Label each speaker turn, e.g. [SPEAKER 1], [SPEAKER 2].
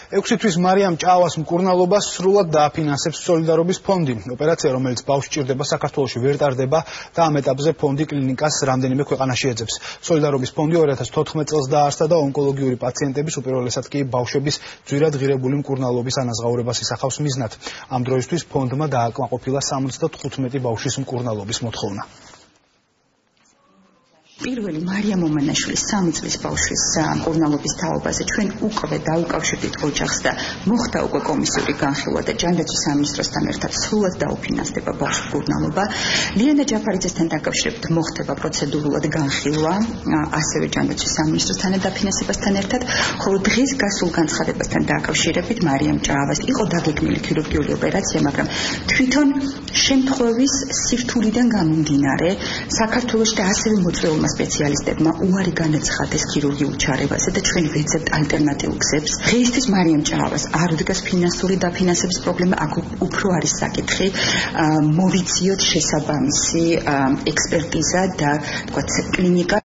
[SPEAKER 1] 6 თვის მარიამ ჭავას მკურნალობას სრულად დააფინანსებს სოლიდარობის ფონდი. ოპერაცია, რომელიც ბავშვს ჭირდება საქართველოში, ვერ ტარდება და ამ ეტაპზე ფონდი კლინიკას რამდენიმე ქვეყანაში ეძებს. სოლიდარობის ფონდი 2014 წელს დაარსდა და ონკოლოგიური პაციენტების, უპირველესად კი ბავშვების ძვირად ღირებული მკურნალობის ანაზღაურებას ისახავს მიზნად. ამ დროისთვის ფონდმა დააკმაყოფილა 75 ბავშვის მკურნალობის მოთხოვნა.
[SPEAKER 2] პირველი მარიამ მომანაშვილის 3 წლის ბავშვის მკურნალობის თაობაზე ჩვენ უკვე დაუკავშირდით ოჯახს და მოხდა უკვე კომისიური განხილვა და ჯანდაცვის სამინისტროსთან ერთად სრულად დაუფინანსდება ბავშვის მკურნალობა. ლიანა ჯაფარიძესთან დაკავშირებით მოხდება პროცედურულად განხილვა, ასევე ჯანდაცვის სამინისტროსთან დაფინანსებასთან ერთად, ხოლო დღეს გასულ განცხადებასთან დაკავშირებით მარიამ ჭავას იყო დაგეგმილი ქირურგიული ოპერაცია, მაგრამ თვითონ შემთხვევის სირთულიდან გამომდინარე საქართველოში და ასევე მოწვეულმა სპეციალისტებმა უარი განაცხადეს ქირურგიულ ჩარევაზე და ჩვენ ვეძებთ ალტერნატიულ გზებს. დღეისთვის მარიამ ჭავას არ უდგას ფინანსური დაფინანსების პრობლემა, აქ უფრო არის საკითხი მოვიციოთ შესაბამისი ექსპერტიზა და თქვა კლინიკა